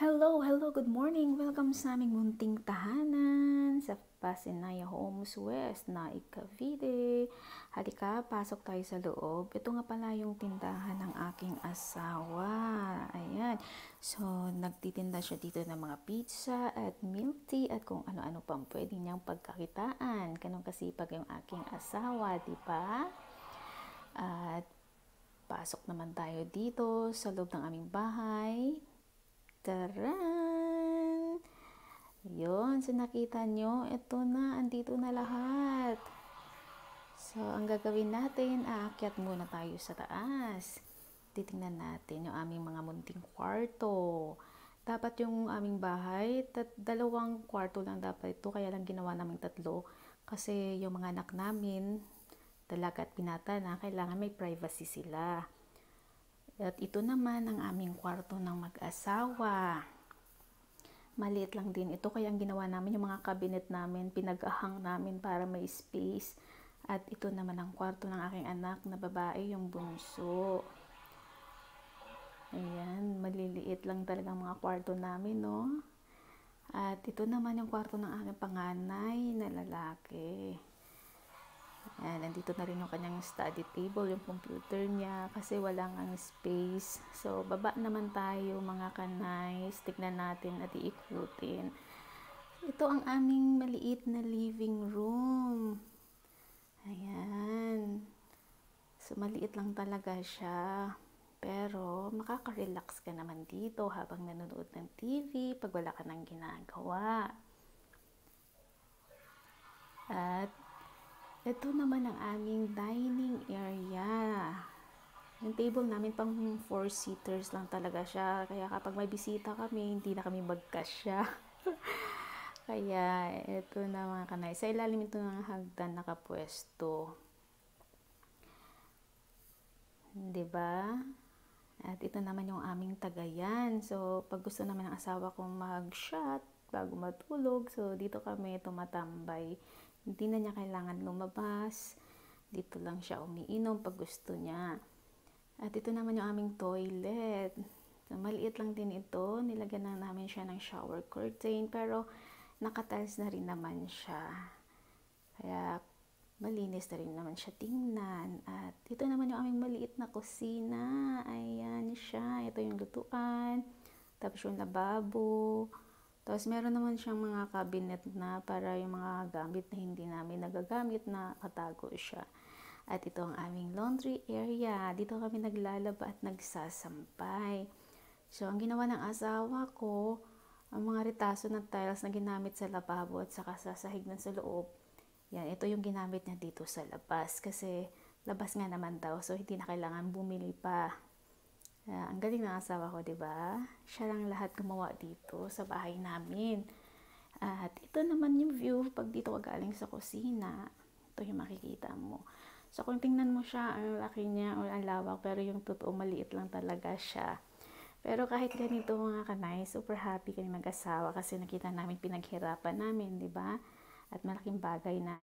Hello, hello, good morning. Welcome sa aming munting tahanan sa Pasinaya Homes West na Cavite. Halika, pasok tayo sa loob. Ito nga pala yung tindahan ng aking asawa. Ayan. So, nagtitinda siya dito ng mga pizza at milk tea at kung ano-ano pang pwede niyang pagkakitaan. Ganun kasipag yung aking asawa, di ba? At pasok naman tayo dito sa loob ng aming bahay. Taran! Yun, so nakita nyo, ito na, andito na lahat. So, ang gagawin natin, aakyat muna tayo sa taas. Titingnan natin yung aming mga munting kwarto. Dapat yung aming bahay, dalawang kwarto lang dapat ito, kaya lang ginawa namin tatlo. Kasi yung mga anak namin, dalaga at binata na, kailangan may privacy sila. At ito naman ang aming kwarto ng mag-asawa. Maliit lang din ito, kaya ang ginawa namin yung mga cabinet namin, pinag-ahang namin para may space. At ito naman ang kwarto ng aking anak na babae, yung bunso. Ayan, maliliit lang talaga ang mga kwarto namin, no? At ito naman yung kwarto ng aking panganay na lalaki. Ayan, nandito na rin yung kanyang study table, yung computer niya, kasi walang ang space. So, baba naman tayo mga kanays. Tignan natin at iikutin. Ito ang aming maliit na living room. Ayan. So, maliit lang talaga siya. Pero, makaka-relax ka naman dito habang nanonood ng TV pag wala ka nang ginagawa. At ito naman ang aming dining area. Yung table namin pang 4-seaters lang talaga siya. Kaya kapag may bisita kami, hindi na kami magkasya. Kaya ito na mga kanay. Sa ilalim ito ng hagdan nakapwesto. Diba? At ito naman yung aming tagayan. So, pag gusto naman ng asawa kong mag-shot bago matulog, so dito kami tumatambay. Hindi na niya kailangan lumabas. Dito lang siya umiinom pag gusto niya. At ito naman yung aming toilet. So, maliit lang din ito. Nilagyan na namin siya ng shower curtain. Pero, nakatiles na rin naman siya. Kaya, malinis na rin naman siya tingnan. At ito naman yung aming maliit na kusina. Ayan siya. Ito yung lutuan. Tapos yung lababo. Tapos meron naman siyang mga cabinet na para yung mga gamit na hindi namin nagagamit na katago siya. At ito ang aming laundry area. Dito kami naglalaba at nagsasampay. So, ang ginawa ng asawa ko, ang mga retaso ng tiles na ginamit sa lababo at saka sa sahig na sa loob, yan, ito yung ginamit niya dito sa labas. Kasi, labas nga naman daw. So, hindi na kailangan bumili pa. Ang galing ng asawa ko, diba? Siya lang lahat gumawa dito sa bahay namin. At ito naman yung view pag dito ka galing sa kusina. Ito yung makikita mo. So, kung tingnan mo siya, ang laki niya o ang lawak, pero yung totoo maliit lang talaga siya. Pero kahit ganito mga kanay, super happy kami mag-asawa kasi nakita namin pinaghirapan namin, di ba? At malaking bagay na